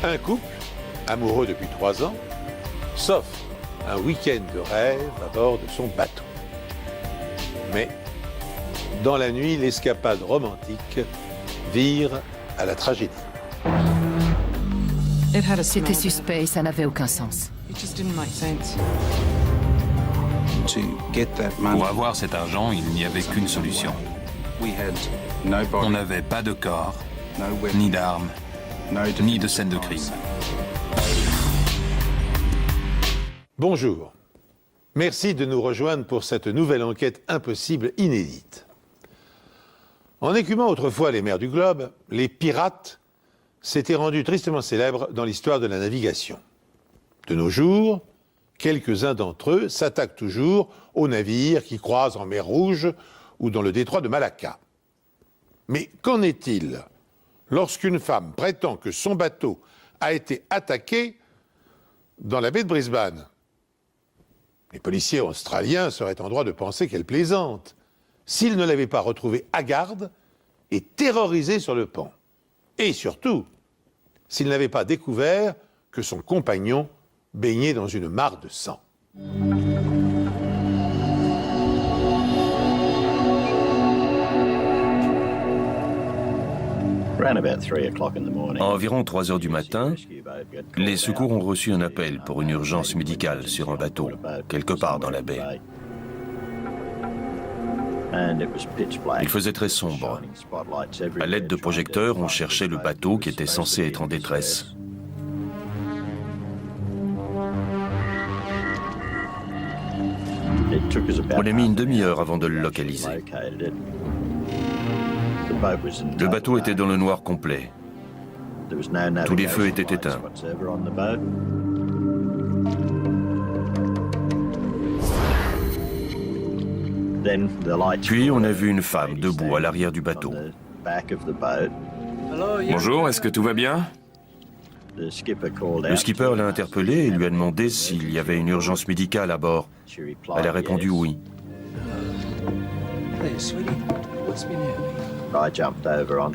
Un couple, amoureux depuis 3 ans, s'offre un week-end de rêve à bord de son bateau. Mais, dans la nuit, l'escapade romantique vire à la tragédie. C'était suspect et ça n'avait aucun sens. Pour avoir cet argent, il n'y avait qu'une solution. On n'avait pas de corps, ni d'armes, ni de scène de crime. Bonjour. Merci de nous rejoindre pour cette nouvelle enquête impossible inédite. En écumant autrefois les mers du globe, les pirates s'étaient rendus tristement célèbres dans l'histoire de la navigation. De nos jours, quelques-uns d'entre eux s'attaquent toujours aux navires qui croisent en mer Rouge ou dans le détroit de Malacca. Mais qu'en est-il lorsqu'une femme prétend que son bateau a été attaqué dans la baie de Brisbane? Les policiers australiens seraient en droit de penser qu'elle plaisante, s'ils ne l'avaient pas retrouvée à garde et terrorisée sur le pont. Et surtout, s'ils n'avaient pas découvert que son compagnon baignait dans une mare de sang. À environ 3 heures du matin, les secours ont reçu un appel pour une urgence médicale sur un bateau, quelque part dans la baie. Il faisait très sombre. À l'aide de projecteurs, on cherchait le bateau qui était censé être en détresse. On a mis une demi-heure avant de le localiser. Le bateau était dans le noir complet. Tous les feux étaient éteints. Puis on a vu une femme debout à l'arrière du bateau. Bonjour, est-ce que tout va bien? Le skipper l'a interpellée et lui a demandé s'il y avait une urgence médicale à bord. Elle a répondu oui.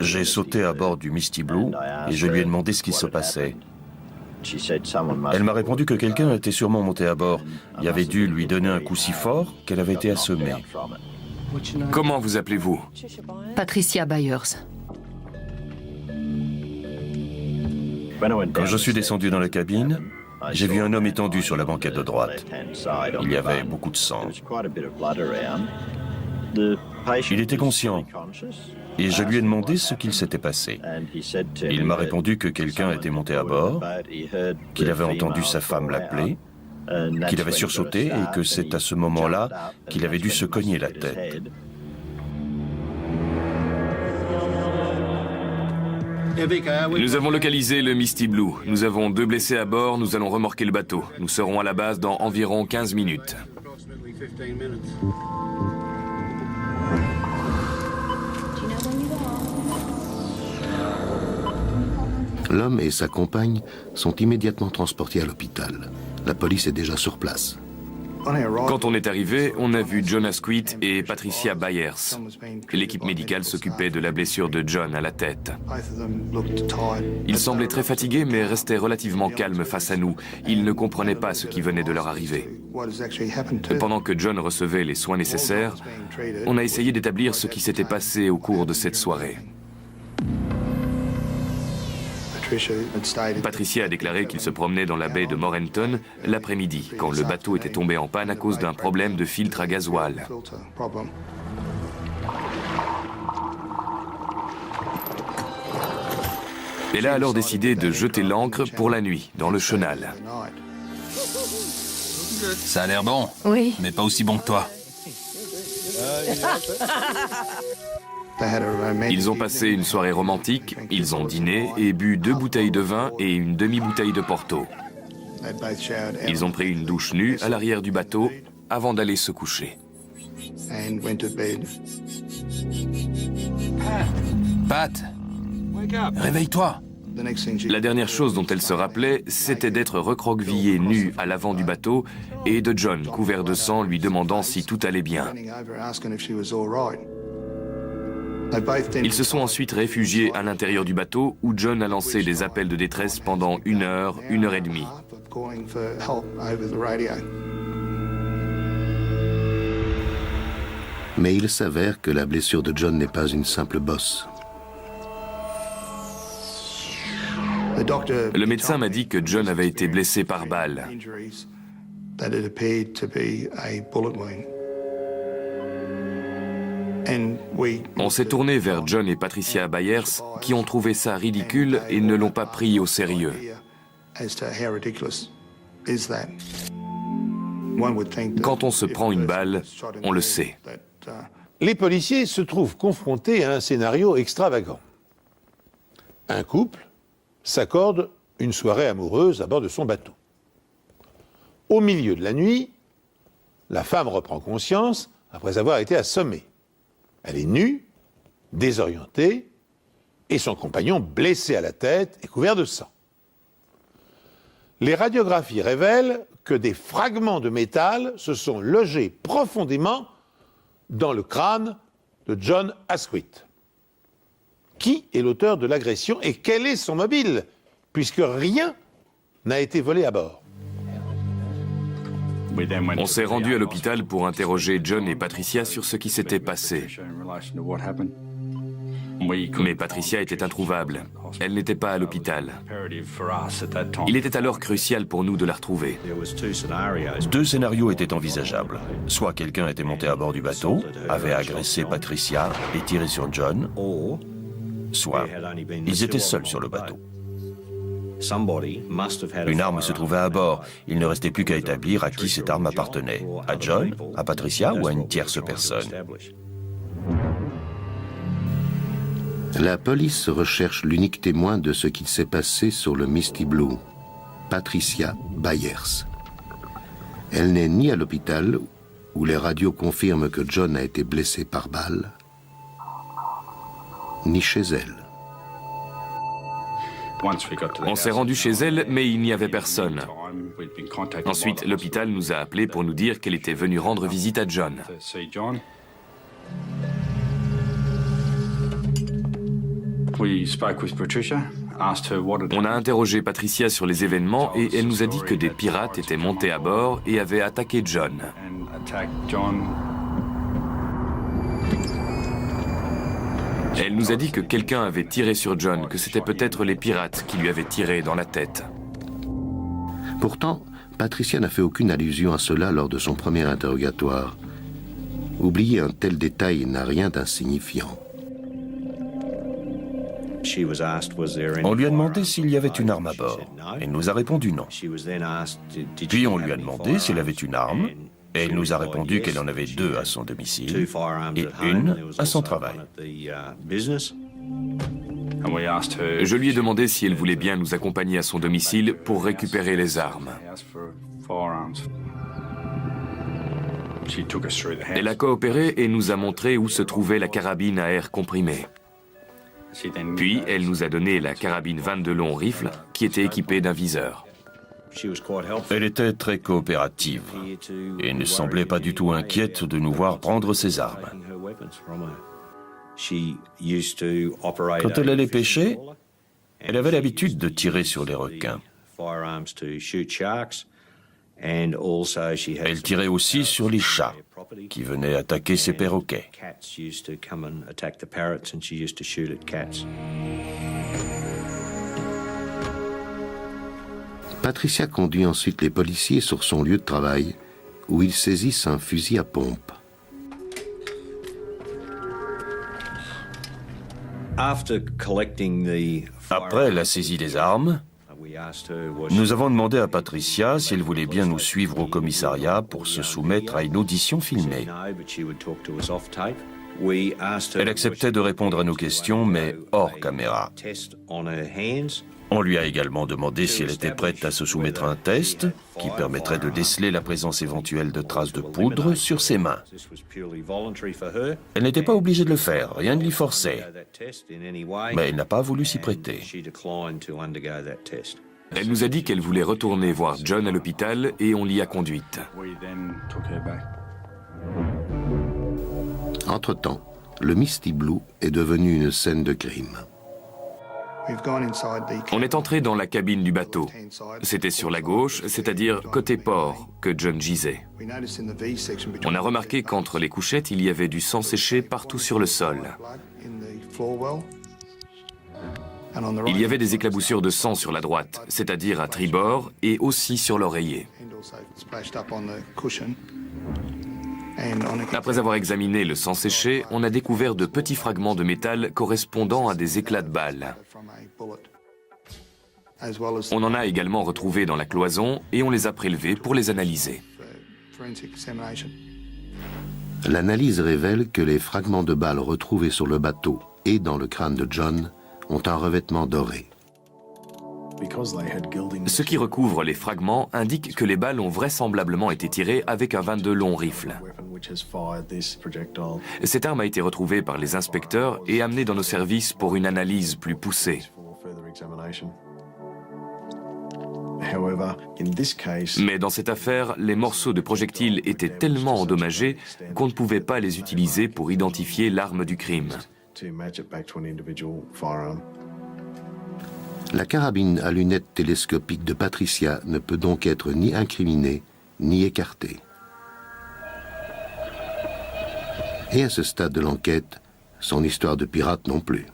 J'ai sauté à bord du Misty Blue et je lui ai demandé ce qui se passait. Elle m'a répondu que quelqu'un était sûrement monté à bord et avait dû lui donner un coup si fort qu'elle avait été assommée. Comment vous appelez-vous? Patricia Byers. Quand je suis descendu dans la cabine, j'ai vu un homme étendu sur la banquette de droite. Il y avait beaucoup de sang. Il était conscient et je lui ai demandé ce qu'il s'était passé. Il m'a répondu que quelqu'un était monté à bord, qu'il avait entendu sa femme l'appeler, qu'il avait sursauté et que c'est à ce moment-là qu'il avait dû se cogner la tête. Nous avons localisé le Misty Blue. Nous avons 2 blessés à bord, nous allons remorquer le bateau. Nous serons à la base dans environ 15 minutes. L'homme et sa compagne sont immédiatement transportés à l'hôpital. La police est déjà sur place. Quand on est arrivé, on a vu John Asquith et Patricia Byers. L'équipe médicale s'occupait de la blessure de John à la tête. Ils semblaient très fatigués mais restaient relativement calmes face à nous. Ils ne comprenaient pas ce qui venait de leur arriver. Pendant que John recevait les soins nécessaires, on a essayé d'établir ce qui s'était passé au cours de cette soirée. Patricia a déclaré qu'il se promenait dans la baie de Morenton l'après-midi, quand le bateau était tombé en panne à cause d'un problème de filtre à gasoil. Elle a alors décidé de jeter l'ancre pour la nuit, dans le chenal. Ça a l'air bon, Oui. mais pas aussi bon que toi. Ils ont passé une soirée romantique, ils ont dîné et bu 2 bouteilles de vin et une demi-bouteille de Porto. Ils ont pris une douche nue à l'arrière du bateau avant d'aller se coucher. Pat, réveille-toi. La dernière chose dont elle se rappelait, c'était d'être recroquevillée nue à l'avant du bateau et de John, couvert de sang, lui demandant si tout allait bien. Ils se sont ensuite réfugiés à l'intérieur du bateau où John a lancé des appels de détresse pendant 1 heure, 1 heure et demie. Mais il s'avère que la blessure de John n'est pas une simple bosse. Le médecin m'a dit que John avait été blessé par balle. On s'est tourné vers John et Patricia Byers qui ont trouvé ça ridicule et ne l'ont pas pris au sérieux. Quand on se prend une balle, on le sait. Les policiers se trouvent confrontés à un scénario extravagant. Un couple s'accorde une soirée amoureuse à bord de son bateau. Au milieu de la nuit, la femme reprend conscience après avoir été assommée. Elle est nue, désorientée, et son compagnon blessé à la tête et couvert de sang. Les radiographies révèlent que des fragments de métal se sont logés profondément dans le crâne de John Asquith. Qui est l'auteur de l'agression et quel est son mobile, puisque rien n'a été volé à bord? On s'est rendu à l'hôpital pour interroger John et Patricia sur ce qui s'était passé. Mais Patricia était introuvable. Elle n'était pas à l'hôpital. Il était alors crucial pour nous de la retrouver. 2 scénarios étaient envisageables. Soit quelqu'un était monté à bord du bateau, avait agressé Patricia et tiré sur John, soit ils étaient seuls sur le bateau. Une arme se trouvait à bord. Il ne restait plus qu'à établir à qui cette arme appartenait. À John, à Patricia ou à une tierce personne. La police recherche l'unique témoin de ce qu'il s'est passé sur le Misty Blue, Patricia Byers. Elle n'est ni à l'hôpital, où les radios confirment que John a été blessé par balle, ni chez elle. On s'est rendu chez elle, mais il n'y avait personne. Ensuite, l'hôpital nous a appelés pour nous dire qu'elle était venue rendre visite à John. On a interrogé Patricia sur les événements et elle nous a dit que des pirates étaient montés à bord et avaient attaqué John. Elle nous a dit que quelqu'un avait tiré sur John, que c'était peut-être les pirates qui lui avaient tiré dans la tête. Pourtant, Patricia n'a fait aucune allusion à cela lors de son premier interrogatoire. Oublier un tel détail n'a rien d'insignifiant. On lui a demandé s'il y avait une arme à bord. Elle nous a répondu non. Puis on lui a demandé s'il avait une arme. Et elle nous a répondu qu'elle en avait 2 à son domicile et 1 à son travail. Je lui ai demandé si elle voulait bien nous accompagner à son domicile pour récupérer les armes. Elle a coopéré et nous a montré où se trouvait la carabine à air comprimé. Puis elle nous a donné la carabine 22 long rifle qui était équipée d'un viseur. Elle était très coopérative et ne semblait pas du tout inquiète de nous voir prendre ses armes. Quand elle allait pêcher, elle avait l'habitude de tirer sur les requins. Elle tirait aussi sur les chats qui venaient attaquer ses perroquets. Patricia conduit ensuite les policiers sur son lieu de travail, où ils saisissent un fusil à pompe. Après la saisie des armes, nous avons demandé à Patricia si elle voulait bien nous suivre au commissariat pour se soumettre à une audition filmée. Elle acceptait de répondre à nos questions, mais hors caméra. On lui a également demandé si elle était prête à se soumettre à un test qui permettrait de déceler la présence éventuelle de traces de poudre sur ses mains. Elle n'était pas obligée de le faire, rien ne l'y forçait. Mais elle n'a pas voulu s'y prêter. Elle nous a dit qu'elle voulait retourner voir John à l'hôpital et on l'y a conduite. Entre-temps, le Misty Blue est devenu une scène de crime. On est entré dans la cabine du bateau. C'était sur la gauche, c'est-à-dire côté port, que John gisait. On a remarqué qu'entre les couchettes, il y avait du sang séché partout sur le sol. Il y avait des éclaboussures de sang sur la droite, c'est-à-dire à tribord et aussi sur l'oreiller. Après avoir examiné le sang séché, on a découvert de petits fragments de métal correspondant à des éclats de balles. On en a également retrouvé dans la cloison et on les a prélevés pour les analyser. L'analyse révèle que les fragments de balles retrouvés sur le bateau et dans le crâne de John ont un revêtement doré. Ce qui recouvre les fragments indique que les balles ont vraisemblablement été tirées avec un 22 long rifle. Cette arme a été retrouvée par les inspecteurs et amenée dans nos services pour une analyse plus poussée. Mais dans cette affaire, les morceaux de projectiles étaient tellement endommagés qu'on ne pouvait pas les utiliser pour identifier l'arme du crime. La carabine à lunettes télescopiques de Patricia ne peut donc être ni incriminée, ni écartée. Et à ce stade de l'enquête, son histoire de pirate non plus.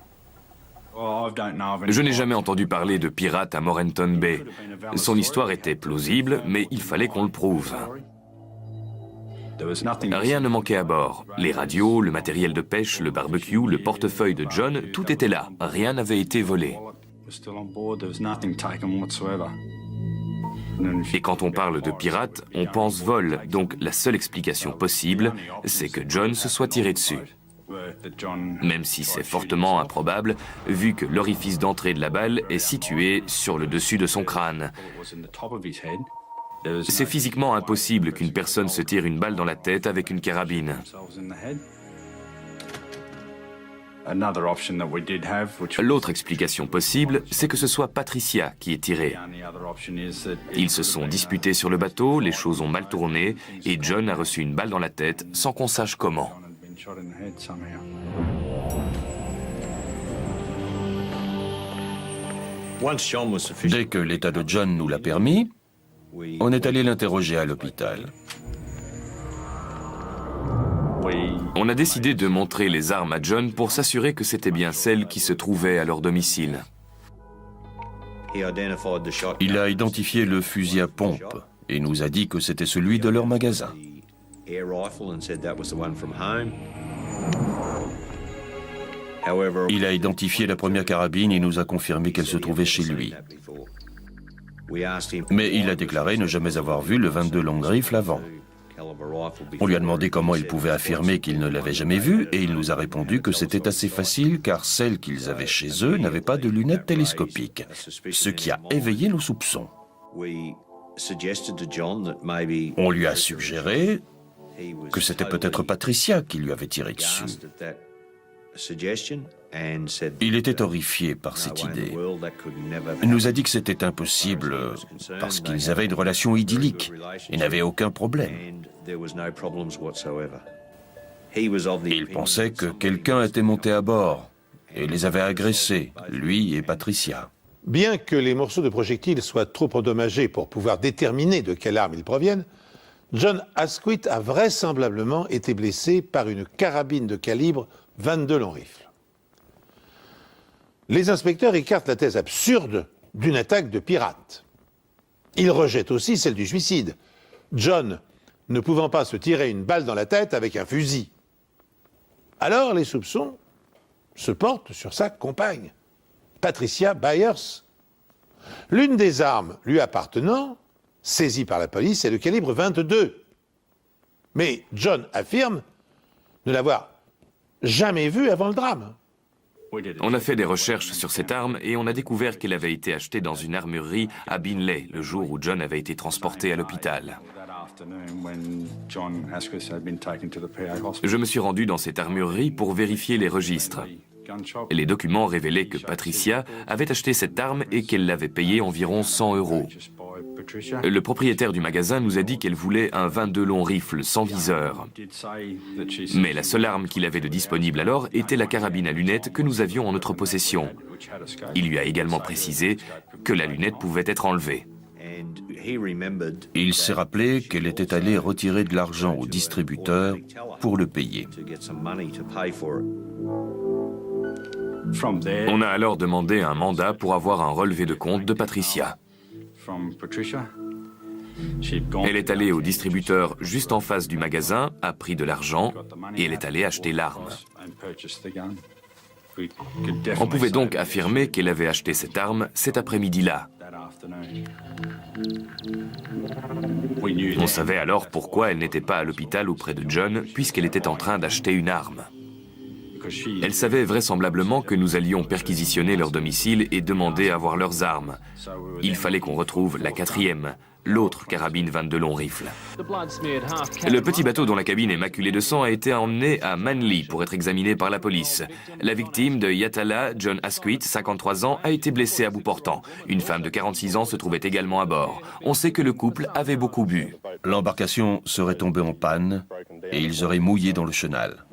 Je n'ai jamais entendu parler de pirate à Morenton Bay. Son histoire était plausible, mais il fallait qu'on le prouve. Rien ne manquait à bord. Les radios, le matériel de pêche, le barbecue, le portefeuille de John, tout était là. Rien n'avait été volé. Et quand on parle de pirates, on pense vol, donc la seule explication possible, c'est que John se soit tiré dessus. Même si c'est fortement improbable, vu que l'orifice d'entrée de la balle est situé sur le dessus de son crâne. C'est physiquement impossible qu'une personne se tire une balle dans la tête avec une carabine. L'autre explication possible, c'est que ce soit Patricia qui ait tiré. Ils se sont disputés sur le bateau, les choses ont mal tourné, et John a reçu une balle dans la tête sans qu'on sache comment. Dès que l'état de John nous l'a permis, on est allé l'interroger à l'hôpital. On a décidé de montrer les armes à John pour s'assurer que c'était bien celles qui se trouvaient à leur domicile. Il a identifié le fusil à pompe et nous a dit que c'était celui de leur magasin. Il a identifié la première carabine et nous a confirmé qu'elle se trouvait chez lui. Mais il a déclaré ne jamais avoir vu le 22 long rifle avant. On lui a demandé comment il pouvait affirmer qu'il ne l'avait jamais vu et il nous a répondu que c'était assez facile car celles qu'ils avaient chez eux n'avaient pas de lunettes télescopiques, ce qui a éveillé nos soupçons. On lui a suggéré que c'était peut-être Patricia qui lui avait tiré dessus. Il était horrifié par cette idée. Il nous a dit que c'était impossible parce qu'ils avaient une relation idyllique et n'avaient aucun problème. Il pensait que quelqu'un était monté à bord et les avait agressés, lui et Patricia. Bien que les morceaux de projectiles soient trop endommagés pour pouvoir déterminer de quelle arme ils proviennent, John Asquith a vraisemblablement été blessé par une carabine de calibre 22 long rifle. Les inspecteurs écartent la thèse absurde d'une attaque de pirate. Ils rejettent aussi celle du suicide, John ne pouvant pas se tirer une balle dans la tête avec un fusil. Alors les soupçons se portent sur sa compagne, Patricia Byers. L'une des armes lui appartenant, saisie par la police, est de calibre 22. Mais John affirme ne l'avoir jamais vue avant le drame. On a fait des recherches sur cette arme et on a découvert qu'elle avait été achetée dans une armurerie à Binley le jour où John avait été transporté à l'hôpital. Je me suis rendu dans cette armurerie pour vérifier les registres. Les documents révélaient que Patricia avait acheté cette arme et qu'elle l'avait payée environ 100 €. Le propriétaire du magasin nous a dit qu'elle voulait un 22 long rifle sans viseur. Mais la seule arme qu'il avait de disponible alors était la carabine à lunettes que nous avions en notre possession. Il lui a également précisé que la lunette pouvait être enlevée. Il s'est rappelé qu'elle était allée retirer de l'argent au distributeur pour le payer. On a alors demandé un mandat pour avoir un relevé de compte de Patricia. Elle est allée au distributeur juste en face du magasin, a pris de l'argent et elle est allée acheter l'arme. On pouvait donc affirmer qu'elle avait acheté cette arme cet après-midi-là. On savait alors pourquoi elle n'était pas à l'hôpital auprès de John, puisqu'elle était en train d'acheter une arme. Elle savait vraisemblablement que nous allions perquisitionner leur domicile et demander à voir leurs armes. Il fallait qu'on retrouve la quatrième, l'autre carabine 22 long rifle. Le petit bateau dont la cabine est maculée de sang a été emmené à Manly pour être examiné par la police. La victime de Yatala, John Asquith, 53 ans, a été blessée à bout portant. Une femme de 46 ans se trouvait également à bord. On sait que le couple avait beaucoup bu. L'embarcation serait tombée en panne et ils auraient mouillé dans le chenal.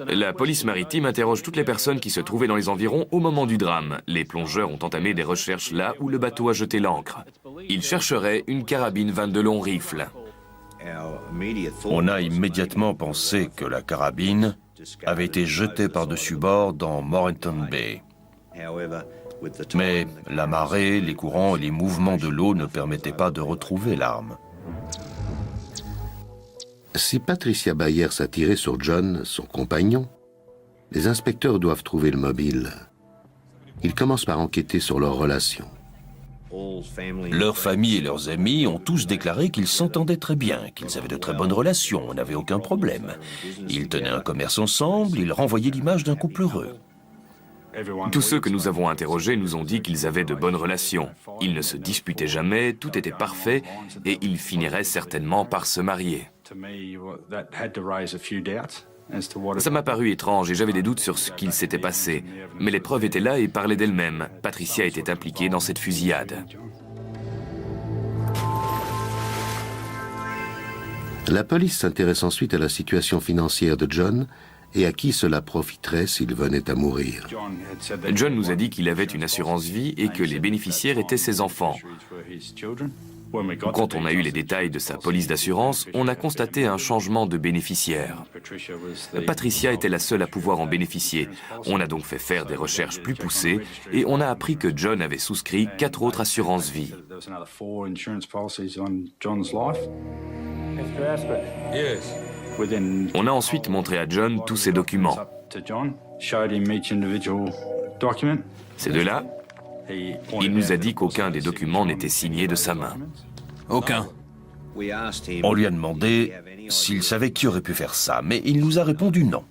La police maritime interroge toutes les personnes qui se trouvaient dans les environs au moment du drame. Les plongeurs ont entamé des recherches là où le bateau a jeté l'ancre. Ils chercheraient une carabine 22 long rifle. On a immédiatement pensé que la carabine avait été jetée par-dessus bord dans Moreton Bay. Mais la marée, les courants et les mouvements de l'eau ne permettaient pas de retrouver l'arme. Si Patricia Byers a tiré sur John, son compagnon, les inspecteurs doivent trouver le mobile. Ils commencent par enquêter sur leur relation. Leur famille et leurs amis ont tous déclaré qu'ils s'entendaient très bien, qu'ils avaient de très bonnes relations, on n'avait aucun problème. Ils tenaient un commerce ensemble, ils renvoyaient l'image d'un couple heureux. Tous ceux que nous avons interrogés nous ont dit qu'ils avaient de bonnes relations. Ils ne se disputaient jamais, tout était parfait et ils finiraient certainement par se marier. Ça m'a paru étrange et j'avais des doutes sur ce qu'il s'était passé. Mais les preuves étaient là et parlaient d'elles-mêmes. Patricia était impliquée dans cette fusillade. La police s'intéresse ensuite à la situation financière de John et à qui cela profiterait s'il venait à mourir. John nous a dit qu'il avait une assurance vie et que les bénéficiaires étaient ses enfants. Quand on a eu les détails de sa police d'assurance, on a constaté un changement de bénéficiaire. Patricia était la seule à pouvoir en bénéficier. On a donc fait faire des recherches plus poussées et on a appris que John avait souscrit 4 autres assurances vie. On a ensuite montré à John tous ses documents. Ces deux-là, il nous a dit qu'aucun des documents n'était signé de sa main. Aucun. On lui a demandé s'il savait qui aurait pu faire ça, mais il nous a répondu non.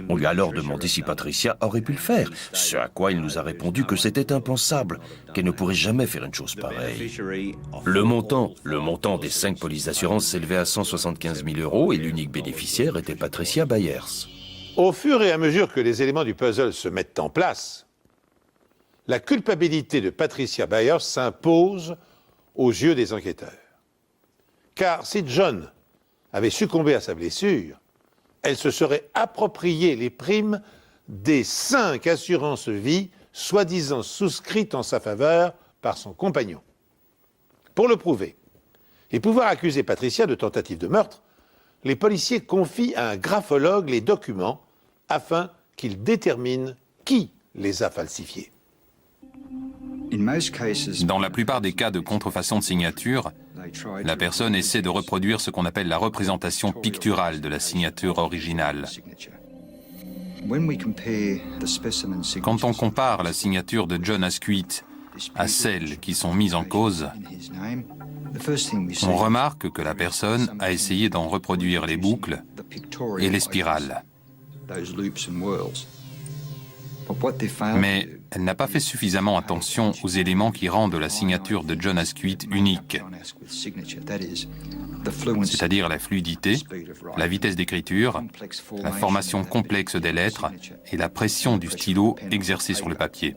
On lui a alors demandé si Patricia aurait pu le faire, ce à quoi il nous a répondu que c'était impensable, qu'elle ne pourrait jamais faire une chose pareille. Le montant des 5 polices d'assurance s'élevait à 175 000 € et l'unique bénéficiaire était Patricia Byers. Au fur et à mesure que les éléments du puzzle se mettent en place, la culpabilité de Patricia Byers s'impose aux yeux des enquêteurs. Car si John avait succombé à sa blessure, elle se serait approprié les primes des 5 assurances vie soi-disant souscrites en sa faveur par son compagnon. Pour le prouver et pouvoir accuser Patricia de tentative de meurtre, les policiers confient à un graphologue les documents afin qu'il détermine qui les a falsifiés. Dans la plupart des cas de contrefaçon de signature, la personne essaie de reproduire ce qu'on appelle la représentation picturale de la signature originale. Quand on compare la signature de John Asquith à celles qui sont mises en cause, on remarque que la personne a essayé d'en reproduire les boucles et les spirales. Mais elle n'a pas fait suffisamment attention aux éléments qui rendent la signature de John Asquith unique, c'est-à-dire la fluidité, la vitesse d'écriture, la formation complexe des lettres et la pression du stylo exercée sur le papier.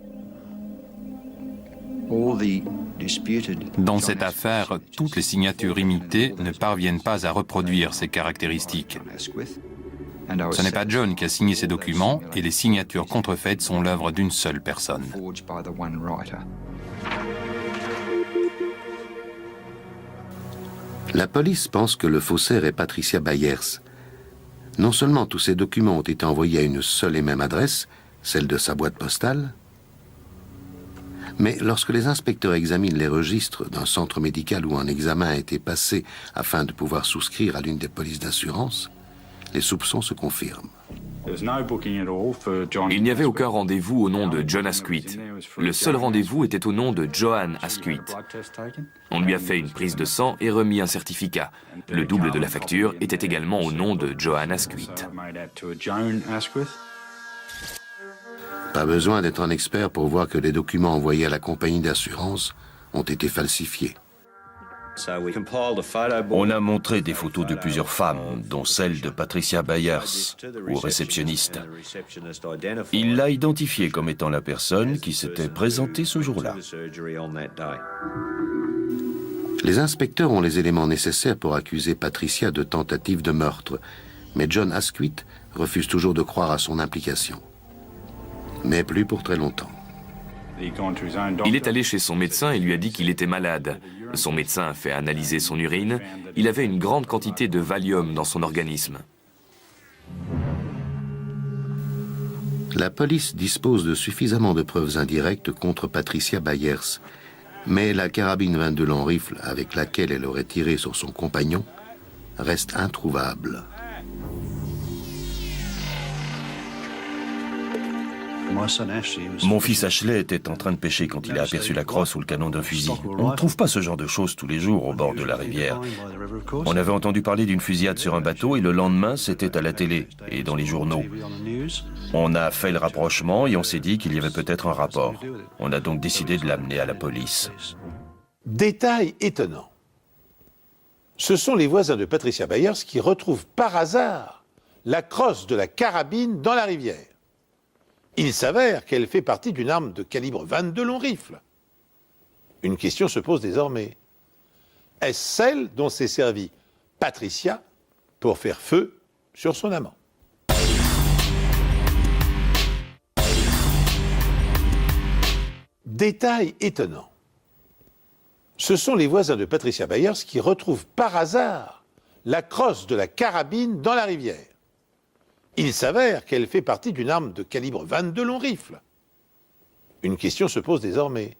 Dans cette affaire, toutes les signatures imitées ne parviennent pas à reproduire ces caractéristiques. Ce n'est pas John qui a signé ces documents et les signatures contrefaites sont l'œuvre d'une seule personne. La police pense que le faussaire est Patricia Byers. Non seulement tous ces documents ont été envoyés à une seule et même adresse, celle de sa boîte postale, mais lorsque les inspecteurs examinent les registres d'un centre médical où un examen a été passé afin de pouvoir souscrire à l'une des polices d'assurance, les soupçons se confirment. Il n'y avait aucun rendez-vous au nom de John Asquith. Le seul rendez-vous était au nom de Joan Asquith. On lui a fait une prise de sang et remis un certificat. Le double de la facture était également au nom de Joan Asquith. Pas besoin d'être un expert pour voir que les documents envoyés à la compagnie d'assurance ont été falsifiés. On a montré des photos de plusieurs femmes, dont celle de Patricia Byers, au réceptionniste. Il l'a identifiée comme étant la personne qui s'était présentée ce jour-là. Les inspecteurs ont les éléments nécessaires pour accuser Patricia de tentative de meurtre, mais John Asquith refuse toujours de croire à son implication. Mais plus pour très longtemps. Il est allé chez son médecin et lui a dit qu'il était malade. Son médecin a fait analyser son urine. Il avait une grande quantité de Valium dans son organisme. La police dispose de suffisamment de preuves indirectes contre Patricia Byers, mais la carabine 22 long rifle avec laquelle elle aurait tiré sur son compagnon reste introuvable. Mon fils Ashley était en train de pêcher quand il a aperçu la crosse ou le canon d'un fusil. On ne trouve pas ce genre de choses tous les jours au bord de la rivière. On avait entendu parler d'une fusillade sur un bateau et le lendemain, c'était à la télé et dans les journaux. On a fait le rapprochement et on s'est dit qu'il y avait peut-être un rapport. On a donc décidé de l'amener à la police. Détail étonnant. Ce sont les voisins de Patricia Byers qui retrouvent par hasard la crosse de la carabine dans la rivière. Il s'avère qu'elle fait partie d'une arme de calibre 22 long rifle. Une question se pose désormais. Est-ce celle dont s'est servie Patricia pour faire feu sur son amant? Détail étonnant. Ce sont les voisins de Patricia Byers qui retrouvent par hasard la crosse de la carabine dans la rivière. Il s'avère qu'elle fait partie d'une arme de calibre 22 long rifle. Une question se pose désormais.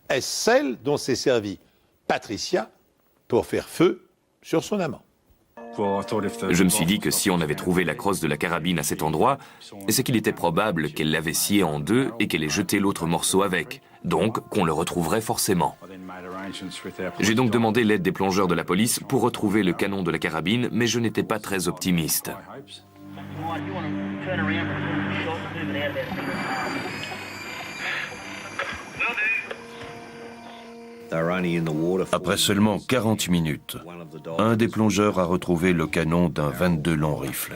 Est-ce celle dont s'est servie Patricia pour faire feu sur son amant? Je me suis dit que si on avait trouvé la crosse de la carabine à cet endroit, c'est qu'il était probable qu'elle l'avait scié en deux et qu'elle ait jeté l'autre morceau avec. Donc qu'on le retrouverait forcément. J'ai donc demandé l'aide des plongeurs de la police pour retrouver le canon de la carabine, mais je n'étais pas très optimiste. Après seulement 40 minutes, un des plongeurs a retrouvé le canon d'un 22 long rifle.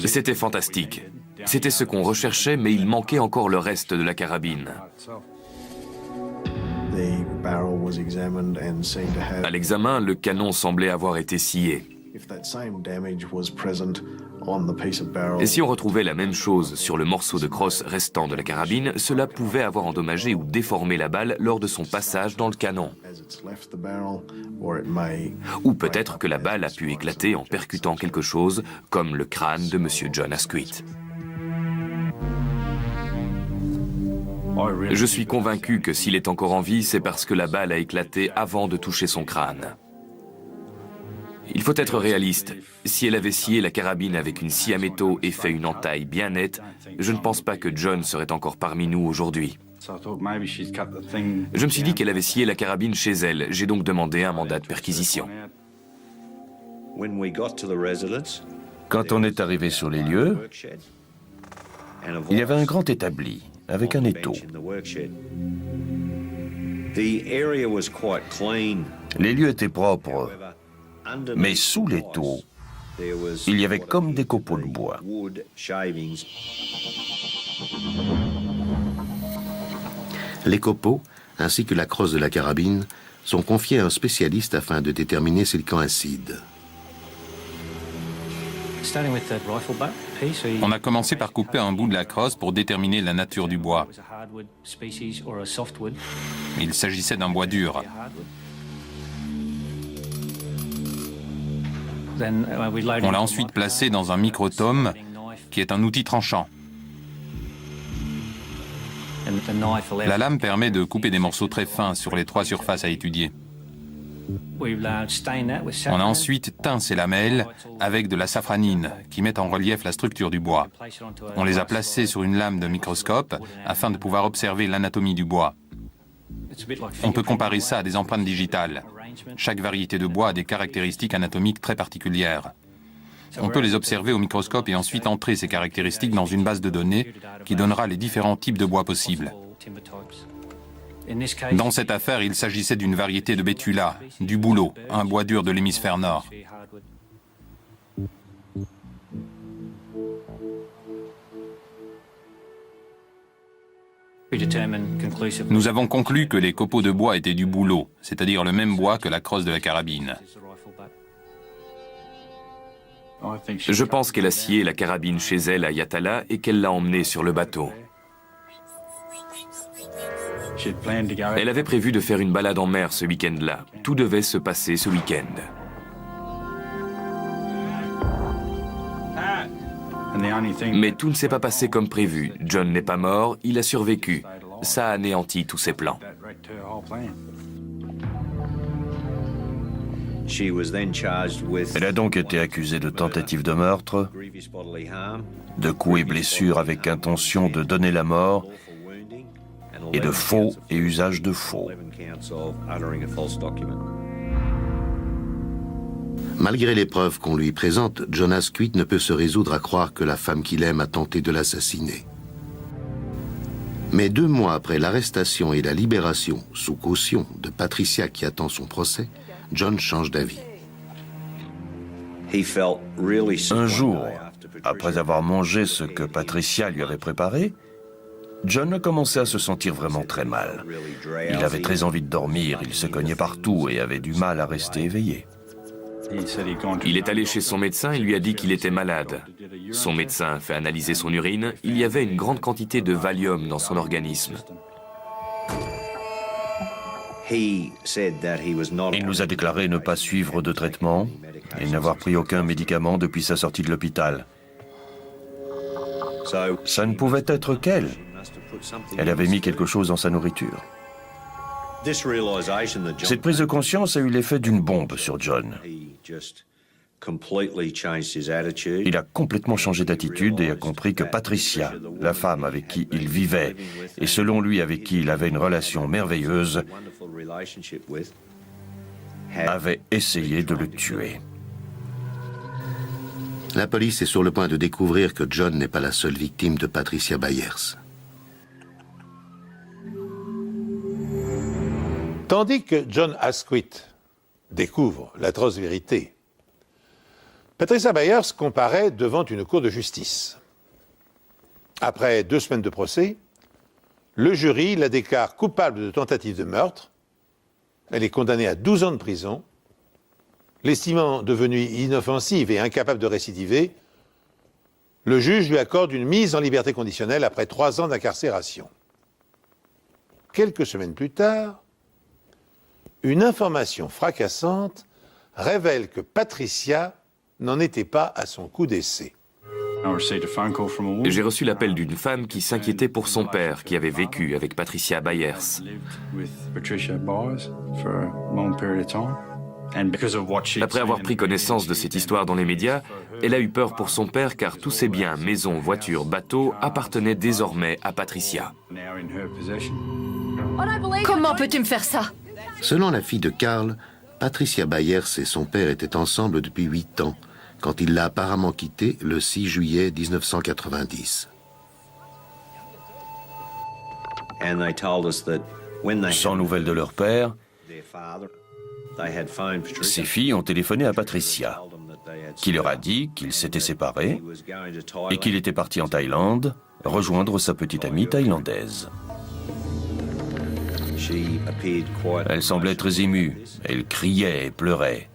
C'était fantastique. C'était ce qu'on recherchait, mais il manquait encore le reste de la carabine. À l'examen, le canon semblait avoir été scié. Et si on retrouvait la même chose sur le morceau de crosse restant de la carabine, cela pouvait avoir endommagé ou déformé la balle lors de son passage dans le canon. Ou peut-être que la balle a pu éclater en percutant quelque chose, comme le crâne de M. John Asquith. Je suis convaincu que s'il est encore en vie, c'est parce que la balle a éclaté avant de toucher son crâne. Il faut être réaliste. Si elle avait scié la carabine avec une scie à métaux et fait une entaille bien nette, je ne pense pas que John serait encore parmi nous aujourd'hui. Je me suis dit qu'elle avait scié la carabine chez elle. J'ai donc demandé un mandat de perquisition. Quand on est arrivé sur les lieux, il y avait un grand établi avec un étau. Les lieux étaient propres, mais sous l'étau, il y avait comme des copeaux de bois. Les copeaux, ainsi que la crosse de la carabine, sont confiés à un spécialiste afin de déterminer si le coïncide. On a commencé par couper un bout de la crosse pour déterminer la nature du bois. Il s'agissait d'un bois dur. On l'a ensuite placé dans un microtome, qui est un outil tranchant. La lame permet de couper des morceaux très fins sur les 3 surfaces à étudier. On a ensuite teint ces lamelles avec de la safranine, qui met en relief la structure du bois. On les a placées sur une lame de microscope afin de pouvoir observer l'anatomie du bois. On peut comparer ça à des empreintes digitales. Chaque variété de bois a des caractéristiques anatomiques très particulières. On peut les observer au microscope et ensuite entrer ces caractéristiques dans une base de données qui donnera les différents types de bois possibles. Dans cette affaire, il s'agissait d'une variété de bétula, du bouleau, un bois dur de l'hémisphère nord. Nous avons conclu que les copeaux de bois étaient du bouleau, c'est-à-dire le même bois que la crosse de la carabine. Je pense qu'elle a scié la carabine chez elle à Yatala et qu'elle l'a emmenée sur le bateau. Elle avait prévu de faire une balade en mer ce week-end-là. Tout devait se passer ce week-end. Mais tout ne s'est pas passé comme prévu. John n'est pas mort, il a survécu. Ça a anéanti tous ses plans. Elle a donc été accusée de tentative de meurtre, de coups et blessures avec intention de donner la mort, et de faux et usage de faux. Malgré les preuves qu'on lui présente, John Asquith ne peut se résoudre à croire que la femme qu'il aime a tenté de l'assassiner. Mais 2 mois après l'arrestation et la libération, sous caution, de Patricia qui attend son procès, John change d'avis. Un jour, après avoir mangé ce que Patricia lui avait préparé, John a commencé à se sentir vraiment très mal. Il avait très envie de dormir, il se cognait partout et avait du mal à rester éveillé. Il est allé chez son médecin et lui a dit qu'il était malade. Son médecin a fait analyser son urine. Il y avait une grande quantité de Valium dans son organisme. Il nous a déclaré ne pas suivre de traitement et n'avoir pris aucun médicament depuis sa sortie de l'hôpital. Ça ne pouvait être qu'elle. Elle avait mis quelque chose dans sa nourriture. Cette prise de conscience a eu l'effet d'une bombe sur John. Il a complètement changé d'attitude et a compris que Patricia, la femme avec qui il vivait, et selon lui avec qui il avait une relation merveilleuse, avait essayé de le tuer. La police est sur le point de découvrir que John n'est pas la seule victime de Patricia Byers. Tandis que John Asquith découvre l'atroce vérité, Patricia Byers comparaît devant une cour de justice. Après 2 semaines de procès, le jury la déclare coupable de tentative de meurtre. Elle est condamnée à 12 ans de prison. L'estimant devenue inoffensive et incapable de récidiver, le juge lui accorde une mise en liberté conditionnelle après 3 ans d'incarcération. Quelques semaines plus tard, une information fracassante révèle que Patricia n'en était pas à son coup d'essai. J'ai reçu l'appel d'une femme qui s'inquiétait pour son père, qui avait vécu avec Patricia Byers. Après avoir pris connaissance de cette histoire dans les médias, elle a eu peur pour son père car tous ses biens, maisons, voitures, bateaux, appartenaient désormais à Patricia. Comment peux-tu me faire ça? Selon la fille de Carl, Patricia Byers et son père étaient ensemble depuis 8 ans, quand il l'a apparemment quittée le 6 juillet 1990. Sans nouvelles de leur père, ses filles ont téléphoné à Patricia, qui leur a dit qu'ils s'étaient séparés et qu'il était parti en Thaïlande rejoindre sa petite amie thaïlandaise. Elle semblait très émue. Elle criait et pleurait.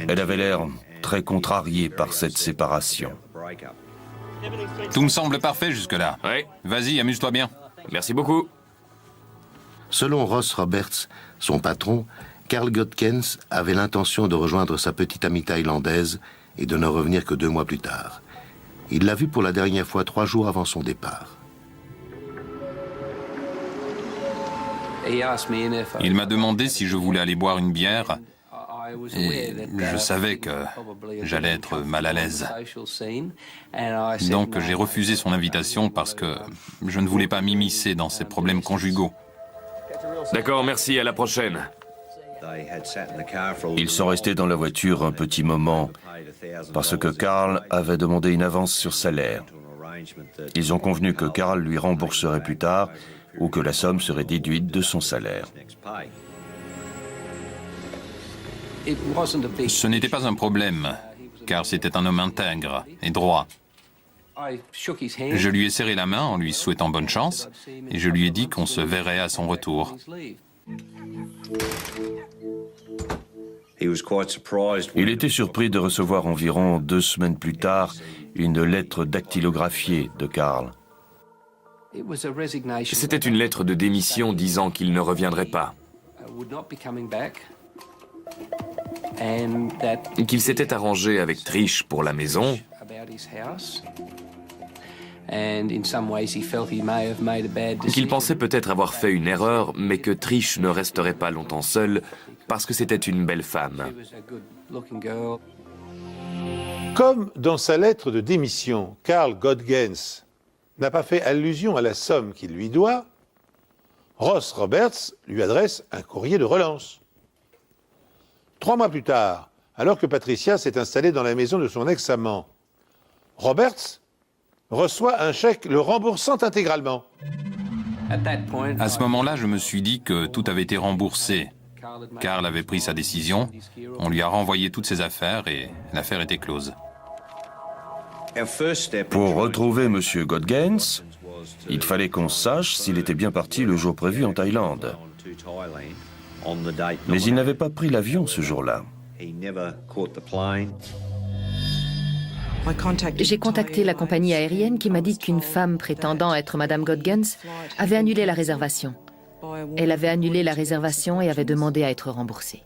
Elle avait l'air très contrariée par cette séparation. Tout me semble parfait jusque-là. Ouais, Vas-y, amuse-toi bien. merci beaucoup. Selon Ross Roberts, son patron, Carl Godkens avait l'intention de rejoindre sa petite amie thaïlandaise et de ne revenir que 2 mois plus tard. Il l'a vue pour la dernière fois 3 jours avant son départ. Il m'a demandé si je voulais aller boire une bière et je savais que j'allais être mal à l'aise. Donc j'ai refusé son invitation parce que je ne voulais pas m'immiscer dans ses problèmes conjugaux. D'accord, merci, à la prochaine. Ils sont restés dans la voiture un petit moment parce que Carl avait demandé une avance sur salaire. Ils ont convenu que Carl lui rembourserait plus tard ou que la somme serait déduite de son salaire. Ce n'était pas un problème, car c'était un homme intègre et droit. Je lui ai serré la main en lui souhaitant bonne chance et je lui ai dit qu'on se verrait à son retour. Il était surpris de recevoir environ 2 semaines plus tard une lettre dactylographiée de Carl. C'était une lettre de démission disant qu'il ne reviendrait pas. Qu'il s'était arrangé avec Trish pour la maison. Qu'il pensait peut-être avoir fait une erreur, mais que Trish ne resterait pas longtemps seule parce que c'était une belle femme. Comme dans sa lettre de démission, Carl Godgens n'a pas fait allusion à la somme qu'il lui doit, Ross Roberts lui adresse un courrier de relance. 3 mois plus tard, alors que Patricia s'est installée dans la maison de son ex-amant, Roberts reçoit un chèque le remboursant intégralement. À ce moment-là, je me suis dit que tout avait été remboursé. Carl avait pris sa décision, on lui a renvoyé toutes ses affaires et l'affaire était close. Pour retrouver M. Godgens, il fallait qu'on sache s'il était bien parti le jour prévu en Thaïlande. Mais il n'avait pas pris l'avion ce jour-là. J'ai contacté la compagnie aérienne qui m'a dit qu'une femme prétendant être Madame Godgens avait annulé la réservation. Elle avait annulé la réservation et avait demandé à être remboursée.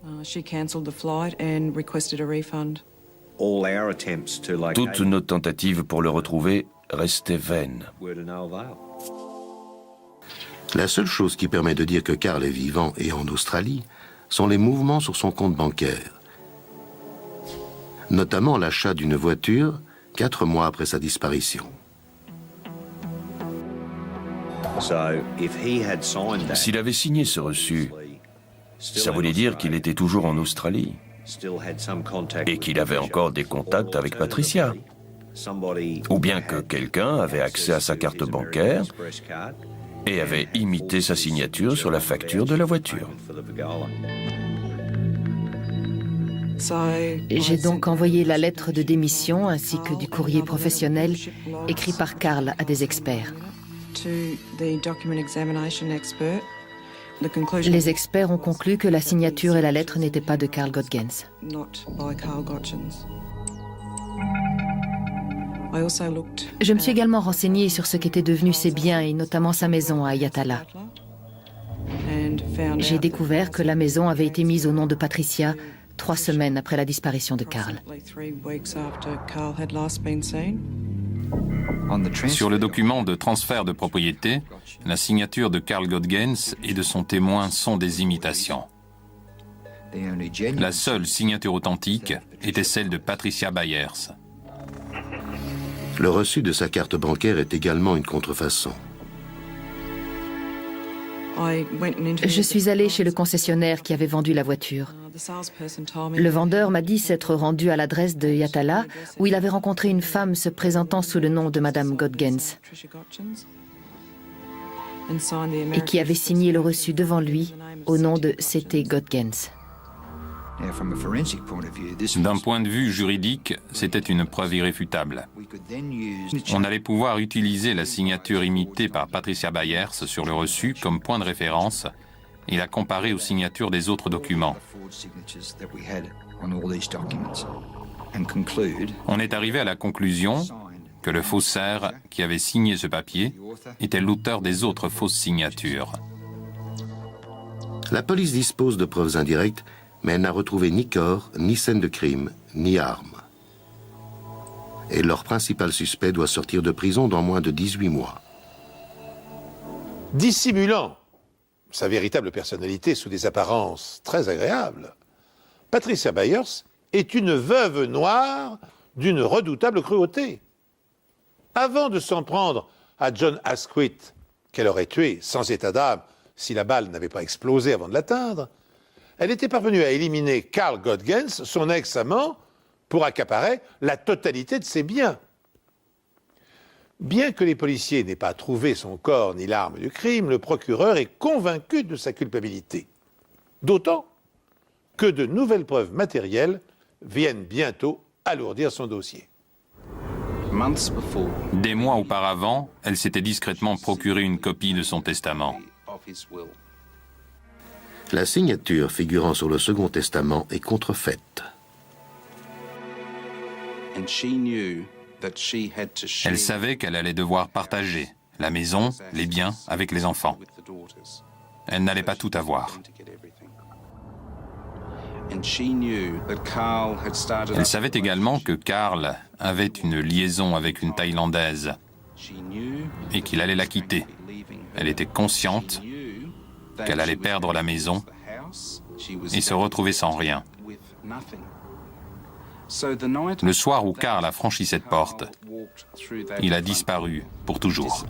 Toutes nos tentatives pour le retrouver restaient vaines. La seule chose qui permet de dire que Carl est vivant et en Australie sont les mouvements sur son compte bancaire. Notamment l'achat d'une voiture 4 mois après sa disparition. S'il avait signé ce reçu, ça voulait dire qu'il était toujours en Australie et qu'il avait encore des contacts avec Patricia. Ou bien que quelqu'un avait accès à sa carte bancaire et avait imité sa signature sur la facture de la voiture. J'ai donc envoyé la lettre de démission ainsi que du courrier professionnel écrit par Carl à des experts. Les experts ont conclu que la signature et la lettre n'étaient pas de Carl Godgens. Je me suis également renseignée sur ce qu'étaient devenus ses biens et notamment sa maison à Yatala. J'ai découvert que la maison avait été mise au nom de Patricia 3 semaines après la disparition de Carl. Sur le document de transfert de propriété, la signature de Carl Godgens et de son témoin sont des imitations. La seule signature authentique était celle de Patricia Byers. Le reçu de sa carte bancaire est également une contrefaçon. Je suis allée chez le concessionnaire qui avait vendu la voiture. Le vendeur m'a dit s'être rendu à l'adresse de Yatala, où il avait rencontré une femme se présentant sous le nom de Madame Godgens et qui avait signé le reçu devant lui au nom de C.T. Godgens. D'un point de vue juridique, c'était une preuve irréfutable. On allait pouvoir utiliser la signature imitée par Patricia Byers sur le reçu comme point de référence et la comparer aux signatures des autres documents. On est arrivé à la conclusion que le faussaire qui avait signé ce papier était l'auteur des autres fausses signatures. La police dispose de preuves indirectes, mais elle n'a retrouvé ni corps, ni scène de crime, ni armes. Et leur principal suspect doit sortir de prison dans moins de 18 mois. Dissimulant sa véritable personnalité sous des apparences très agréables, Patricia Byers est une veuve noire d'une redoutable cruauté. Avant de s'en prendre à John Asquith, qu'elle aurait tué sans état d'âme si la balle n'avait pas explosé avant de l'atteindre, elle était parvenue à éliminer Carl Godgens, son ex-amant, pour accaparer la totalité de ses biens. Bien que les policiers n'aient pas trouvé son corps ni l'arme du crime, le procureur est convaincu de sa culpabilité. D'autant que de nouvelles preuves matérielles viennent bientôt alourdir son dossier. Des mois auparavant, elle s'était discrètement procuré une copie de son testament. La signature figurant sur le Second Testament est contrefaite. Elle savait qu'elle allait devoir partager la maison, les biens avec les enfants. Elle n'allait pas tout avoir. Elle savait également que Carl avait une liaison avec une Thaïlandaise et qu'il allait la quitter. Elle était consciente qu'elle allait perdre la maison et se retrouver sans rien. Le soir où Carl a franchi cette porte, il a disparu pour toujours.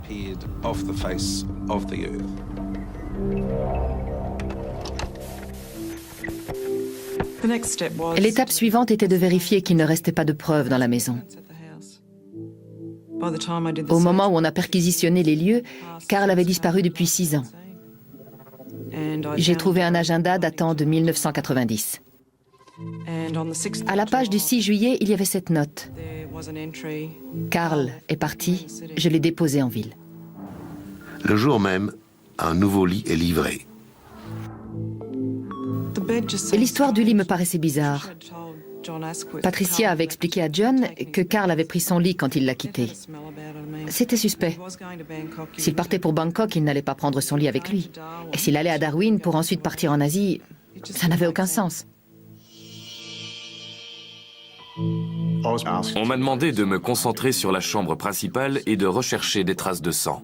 L'étape suivante était de vérifier qu'il ne restait pas de preuves dans la maison. Au moment où on a perquisitionné les lieux, Carl avait disparu depuis 6 ans. J'ai trouvé un agenda datant de 1990. À la page du 6 juillet, il y avait cette note. Carl est parti, je l'ai déposé en ville. Le jour même, un nouveau lit est livré. L'histoire du lit me paraissait bizarre. Patricia avait expliqué à John que Carl avait pris son lit quand il l'a quitté. C'était suspect. S'il partait pour Bangkok, il n'allait pas prendre son lit avec lui. Et s'il allait à Darwin pour ensuite partir en Asie, ça n'avait aucun sens. On m'a demandé de me concentrer sur la chambre principale et de rechercher des traces de sang.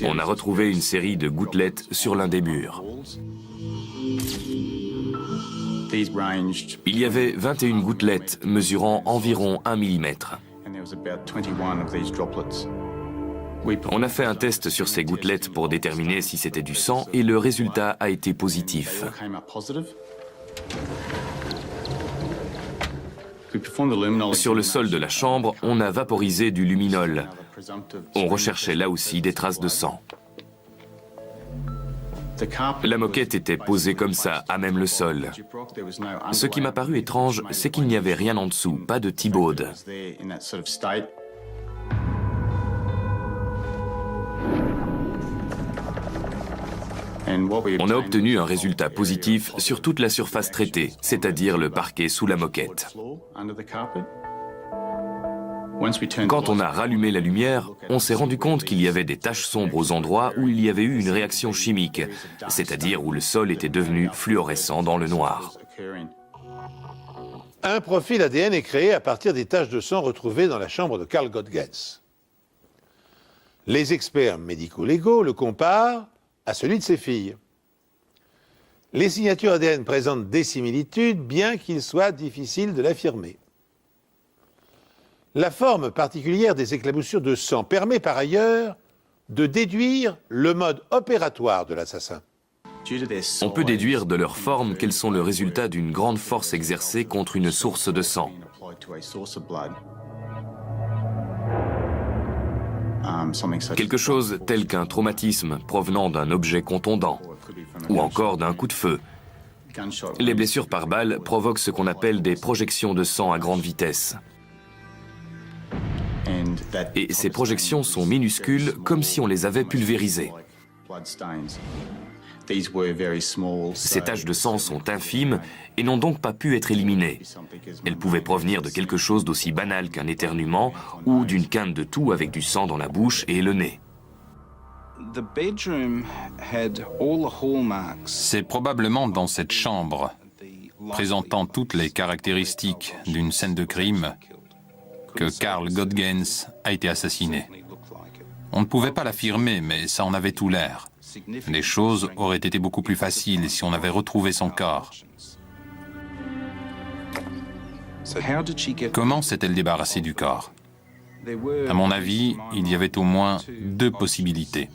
On a retrouvé une série de gouttelettes sur l'un des murs. Il y avait 21 gouttelettes mesurant environ 1 mm. On a fait un test sur ces gouttelettes pour déterminer si c'était du sang et le résultat a été positif. Sur le sol de la chambre, on a vaporisé du luminol. On recherchait là aussi des traces de sang. La moquette était posée comme ça, à même le sol. Ce qui m'a paru étrange, c'est qu'il n'y avait rien en dessous, pas de T-baude. On a obtenu un résultat positif sur toute la surface traitée, c'est-à-dire le parquet sous la moquette. Quand on a rallumé la lumière, on s'est rendu compte qu'il y avait des taches sombres aux endroits où il y avait eu une réaction chimique, c'est-à-dire où le sol était devenu fluorescent dans le noir. Un profil ADN est créé à partir des taches de sang retrouvées dans la chambre de Carl Godgens. Les experts médico-légaux le comparent à celui de ses filles. Les signatures ADN présentent des similitudes, bien qu'il soit difficile de l'affirmer. La forme particulière des éclaboussures de sang permet par ailleurs de déduire le mode opératoire de l'assassin. On peut déduire de leur forme qu'elles sont le résultat d'une grande force exercée contre une source de sang. Quelque chose tel qu'un traumatisme provenant d'un objet contondant, ou encore d'un coup de feu, Les blessures par balle provoquent ce qu'on appelle des projections de sang à grande vitesse. Et ces projections sont minuscules, comme si on les avait pulvérisées. Ces taches de sang sont infimes et n'ont donc pas pu être éliminées. Elles pouvaient provenir de quelque chose d'aussi banal qu'un éternuement ou d'une quinte de toux avec du sang dans la bouche et le nez. C'est probablement dans cette chambre, présentant toutes les caractéristiques d'une scène de crime, que Karl Gödgens a été assassiné. On ne pouvait pas l'affirmer, mais ça en avait tout l'air. Les choses auraient été beaucoup plus faciles si on avait retrouvé son corps. Comment s'est-elle débarrassée du corps? À mon avis, il y avait au moins deux possibilités.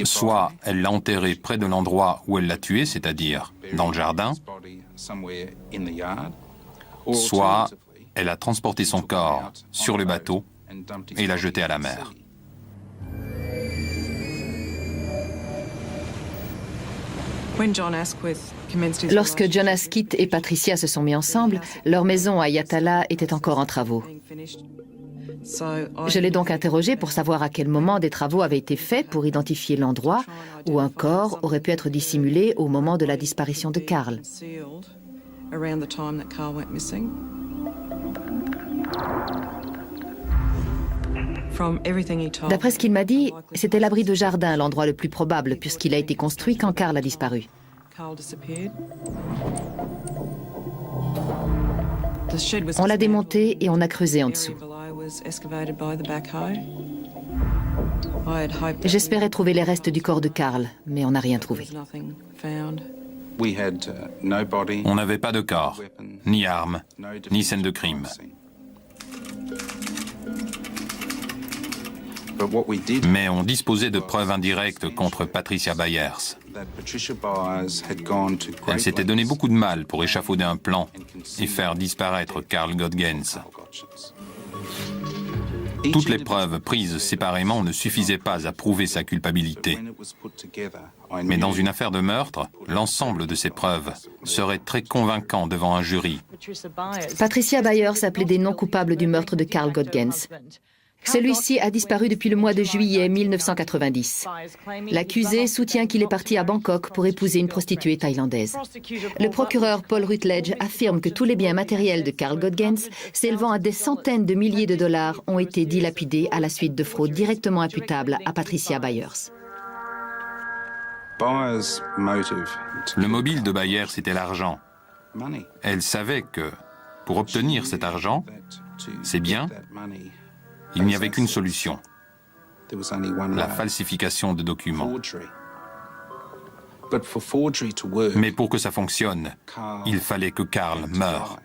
Soit elle l'a enterré près de l'endroit où elle l'a tué, c'est-à-dire dans le jardin, soit elle a transporté son corps sur le bateau et l'a jeté à la mer. Lorsque John Asquith et Patricia se sont mis ensemble, leur maison à Yatala était encore en travaux. Je l'ai donc interrogé pour savoir à quel moment des travaux avaient été faits pour identifier l'endroit où un corps aurait pu être dissimulé au moment de la disparition de Karl. D'après ce qu'il m'a dit, c'était l'abri de jardin l'endroit le plus probable puisqu'il a été construit quand Karl a disparu. On l'a démonté et on a creusé en dessous. J'espérais trouver les restes du corps de Karl, mais on n'a rien trouvé. On n'avait pas de corps, ni armes, ni scène de crime. Mais on disposait de preuves indirectes contre Patricia Byers. Elle s'était donné beaucoup de mal pour échafauder un plan et faire disparaître Karl Gödgens. Toutes les preuves prises séparément ne suffisaient pas à prouver sa culpabilité. Mais dans une affaire de meurtre, l'ensemble de ces preuves serait très convaincant devant un jury. Patricia Byers a plaidé non coupable du meurtre de Karl Gödgens. Celui-ci a disparu depuis le mois de juillet 1990. L'accusé soutient qu'il est parti à Bangkok pour épouser une prostituée thaïlandaise. Le procureur Paul Rutledge affirme que tous les biens matériels de Karl Gödgens, s'élevant à des centaines de milliers de dollars, ont été dilapidés à la suite de fraudes directement imputables à Patricia Byers. Le mobile de Byers, c'était l'argent. Elle savait que, pour obtenir cet argent, ces biens, il n'y avait qu'une solution, la falsification de documents. Mais pour que ça fonctionne, il fallait que Karl meure.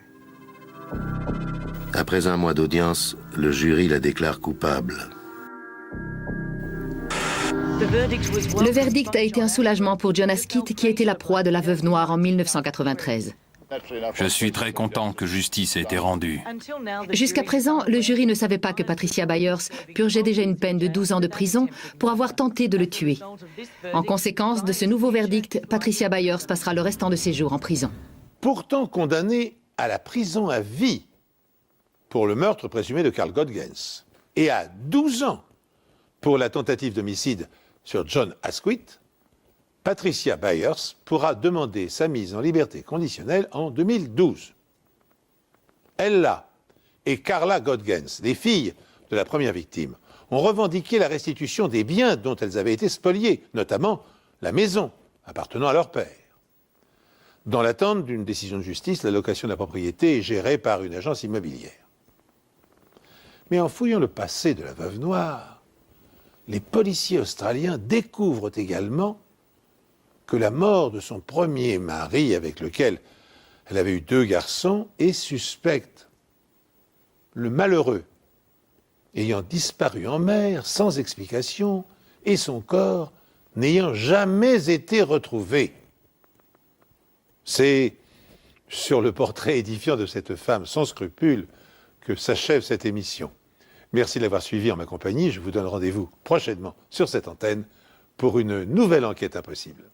Après un mois d'audience, le jury la déclare coupable. Le verdict a été un soulagement pour John Asquith, qui a été la proie de la Veuve Noire en 1993. Je suis très content que justice ait été rendue. Jusqu'à présent, le jury ne savait pas que Patricia Byers purgeait déjà une peine de 12 ans de prison pour avoir tenté de le tuer. En conséquence de ce nouveau verdict, Patricia Byers passera le restant de ses jours en prison. Pourtant condamnée à la prison à vie pour le meurtre présumé de Karl Gödgens et à 12 ans pour la tentative d'homicide sur John Asquith, Patricia Byers pourra demander sa mise en liberté conditionnelle en 2012. Ella et Karla Gödgens, les filles de la première victime, ont revendiqué la restitution des biens dont elles avaient été spoliées, notamment la maison appartenant à leur père. Dans l'attente d'une décision de justice, la location de la propriété est gérée par une agence immobilière. Mais en fouillant le passé de la Veuve Noire, les policiers australiens découvrent également que la mort de son premier mari, avec lequel elle avait eu 2 garçons, est suspecte. Le malheureux, ayant disparu en mer sans explication, et son corps n'ayant jamais été retrouvé. C'est sur le portrait édifiant de cette femme sans scrupules que s'achève cette émission. Merci de l'avoir suivi en ma compagnie. Je vous donne rendez-vous prochainement sur cette antenne pour une nouvelle enquête impossible.